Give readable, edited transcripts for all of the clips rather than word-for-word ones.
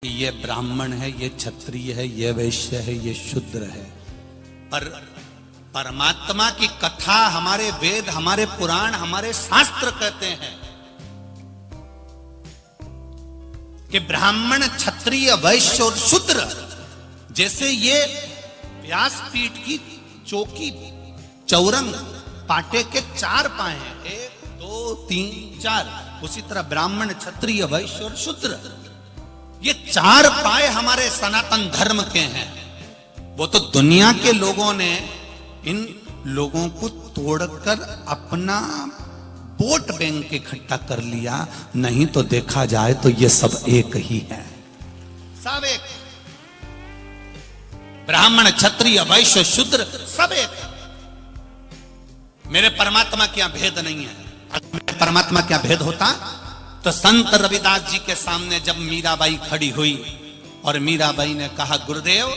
ये ब्राह्मण है, ये क्षत्रिय है, ये वैश्य है, ये शूद्र है। पर परमात्मा की कथा हमारे वेद, हमारे पुराण, हमारे शास्त्र कहते हैं कि ब्राह्मण, क्षत्रिय, वैश्य और शूद्र जैसे ये व्यासपीठ की चौकी, चौरंग, पाटे के चार पाए हैं, 1 2 3 4, उसी तरह ब्राह्मण, क्षत्रिय, वैश्य और शूद्र, ये चार पाए हमारे सनातन धर्म के हैं। वो तो दुनिया के लोगों ने इन लोगों को तोड़कर अपना वोट बैंक इकट्ठा कर लिया, नहीं तो देखा जाए तो ये सब एक ही है, सब एक। ब्राह्मण, क्षत्रिय, वैश्य, शूद्र सब एक। मेरे परमात्मा क्या भेद नहीं है। अगर मेरे परमात्मा क्या भेद होता तो संत रविदास जी के सामने जब मीराबाई खड़ी हुई और मीराबाई ने कहा, गुरुदेव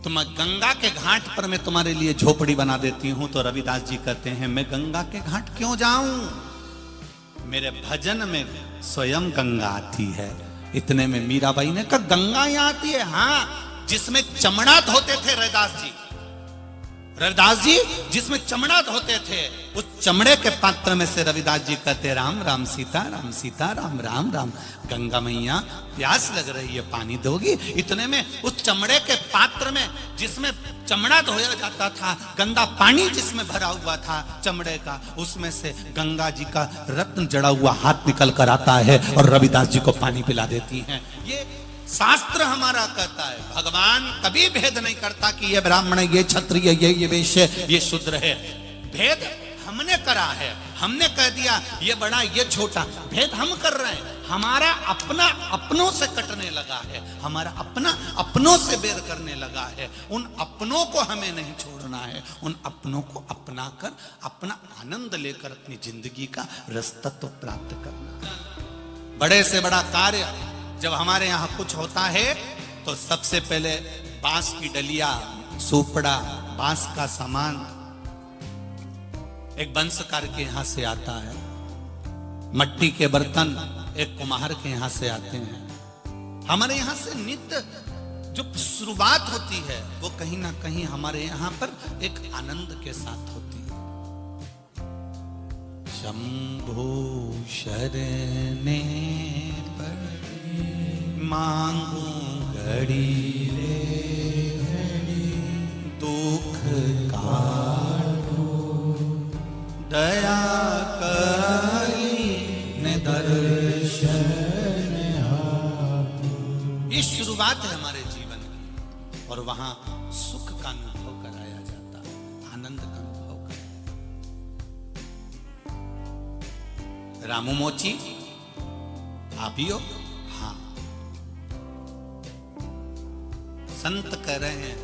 तुम गंगा के घाट पर मैं तुम्हारे लिए झोपड़ी बना देती हूं, तो रविदास जी कहते हैं मैं गंगा के घाट क्यों जाऊं, मेरे भजन में स्वयं गंगा आती है। इतने में मीराबाई ने कहा, गंगा यहां आती है? हाँ, जिसमें चमड़ा धोते थे रविदास जी जिसमें चमड़ा धोते थे, उस चमड़े के पात्र में से रविदास जी कहते, राम राम सीता राम सीता राम राम राम, गंगा मैया प्यास लग रही है, पानी दोगी? इतने में उस चमड़े के पात्र में जिसमें चमड़ा धोया जाता था, गंदा पानी जिसमें भरा हुआ था चमड़े का, उसमें से गंगा जी का रत्न जड़ा हुआ हाथ निकल कर आता है और रविदास जी को पानी पिला देती हैं। ये शास्त्र हमारा कहता है। भगवान कभी भेद नहीं करता कि ये ब्राह्मण है, ये क्षत्रिय, ये वैश्य, ये शूद्र है। भेद हमने करा है, हमने कह दिया ये बड़ा ये छोटा, भेद हम कर रहे हैं। हमारा अपना अपनों से कटने लगा है, हमारा अपना अपनों से बेर करने लगा है। उन अपनों को हमें नहीं छोड़ना है, उन अपनों को अपना कर अपना आनंद लेकर अपनी जिंदगी का रसतत्व प्राप्त करना है। बड़े से बड़ा कार्य जब हमारे यहाँ कुछ होता है तो सबसे पहले बांस की डलिया, सुपड़ा, बांस का सामान एक बंसकार के यहां से आता है, मट्टी के बर्तन एक कुम्हार के यहां से आते हैं। हमारे यहां से नित्य जो शुरुआत होती है वो कहीं ना कहीं हमारे यहां पर एक आनंद के साथ होती है। शंभो शरणे पर मांगू घड़ी रे घड़ी, दुख काटो दया करी ने दर्शन आपो। ये शुरुआत है हमारे जीवन की, और वहां सुख का अनुभव कराया जाता है, आनंद का अनुभव कराया। रामू मोची आपियो, हाँ। संत कह रहे हैं,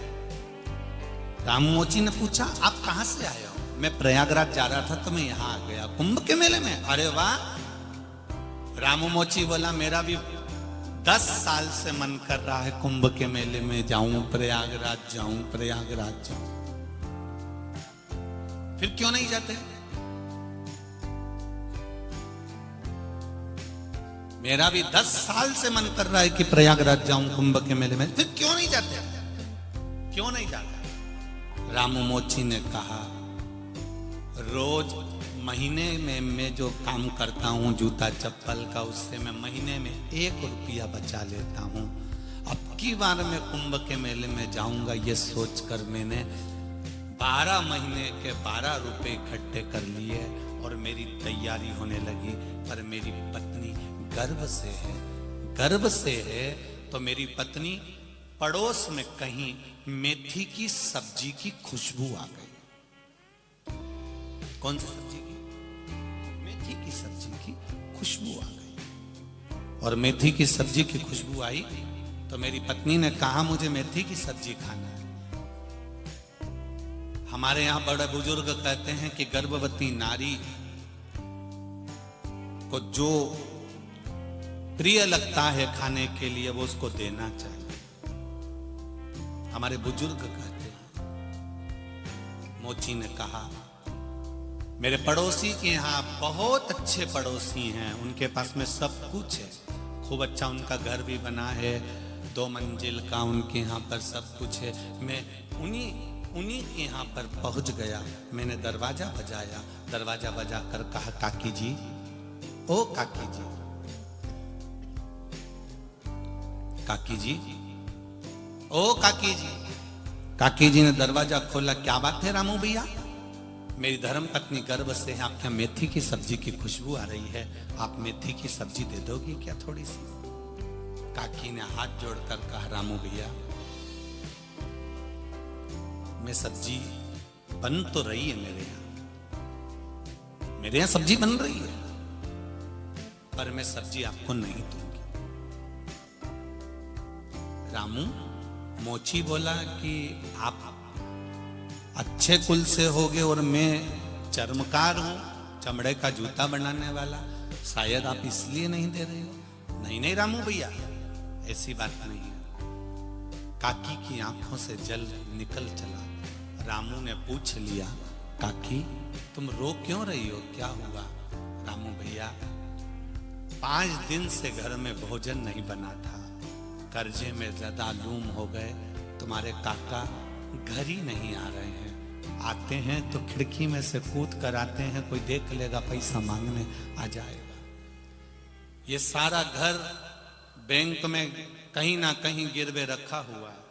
रामू मोची ने पूछा आप कहां से आए हो? मैं प्रयागराज जा रहा था तो मैं यहां आ गया, कुंभ के मेले में। अरे वाह। रामू मोची बोला, मेरा भी 10 साल से मन कर रहा है कुंभ के मेले में जाऊं, प्रयागराज जाऊं, प्रयागराज जाऊं। फिर क्यों नहीं जाते? मेरा भी 10 साल से मन कर रहा है कि प्रयागराज जाऊं कुंभ के मेले में, फिर क्यों नहीं जाते? क्यों नहीं जाते? रामू मोची ने कहा, रोज महीने में मैं जो काम करता हूं जूता चप्पल का, उससे मैं महीने में 1 रुपया बचा लेता हूं। अब की बार मैं कुंभ के मेले में जाऊंगा ये सोचकर मैंने 12 महीने के 12 रुपए इकट्ठे कर लिए और मेरी तैयारी होने लगी। पर मेरी पत्नी गर्भ से है तो मेरी पत्नी पड़ोस में कहीं मेथी की सब्जी की खुशबू आ गई। कौन सी सब्जी की? मेथी की सब्जी की खुशबू आ गई। और मेथी की सब्जी की खुशबू आई तो मेरी पत्नी ने कहा, मुझे मेथी की सब्जी खाना है। हमारे यहां बड़े बुजुर्ग कहते हैं कि गर्भवती नारी को जो प्रिय लगता है खाने के लिए वो उसको देना चाहिए, हमारे बुजुर्ग कहते हैं। मोची ने कहा, मेरे पड़ोसी के यहाँ बहुत अच्छे पड़ोसी हैं, उनके पास में सब कुछ है, खूब अच्छा उनका घर भी बना है, 2 मंजिल का उनके यहाँ पर सब कुछ है। मैं उन्हीं के यहाँ पर पहुंच गया। मैंने दरवाजा बजाया, दरवाजा बजा कर कहा, काकी जी, ओ काकी जी, काकी जी, ओ काकी जी। काकी जी ने दरवाजा खोला। क्या बात है रामू भैया? मेरी धर्म पत्नी गर्भ से है, आपके यहाँ मेथी की सब्जी की खुशबू आ रही है, आप मेथी की सब्जी दे दोगी क्या थोड़ी सी? काकी ने हाथ जोड़कर कहा, रामू भैया, मैं सब्जी बन तो रही है मेरे यहाँ सब्जी बन रही है, पर मैं सब्जी आपको नहीं दूंगी। रामू मोची बोला कि आप अच्छे कुल से होगे और मैं चर्मकार हूं, चमड़े का जूता बनाने वाला, शायद आप इसलिए नहीं दे रहे हो। नहीं नहीं रामू भैया, ऐसी बात नहीं है। काकी की आंखों से जल निकल चला। रामू ने पूछ लिया, काकी तुम रो क्यों रही हो, क्या हुआ? रामू भैया, 5 दिन से घर में भोजन नहीं बना था, कर्जे में ज्यादा लूम हो गए, तुम्हारे काका घर ही नहीं आ रहे हैं, आते हैं तो खिड़की में से कूद कर आते हैं, कोई देख लेगा पैसा मांगने आ जाएगा। ये सारा घर बैंक में कहीं ना कहीं गिरवे रखा हुआ है,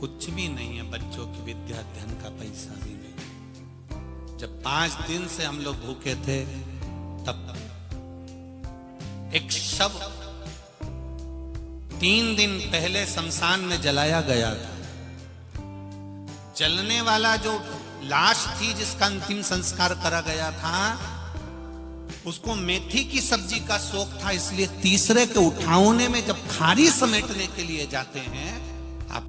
कुछ भी नहीं है, बच्चों की विद्या अध्ययन का पैसा भी नहीं। जब 5 दिन से हम लोग भूखे थे, तब एक शव 3 दिन पहले शमशान में जलाया गया था। जलने वाला जो लाश थी जिसका अंतिम संस्कार करा गया था, उसको मेथी की सब्जी का शौक था, इसलिए तीसरे के उठावने में जब खारी समेटने के लिए जाते हैं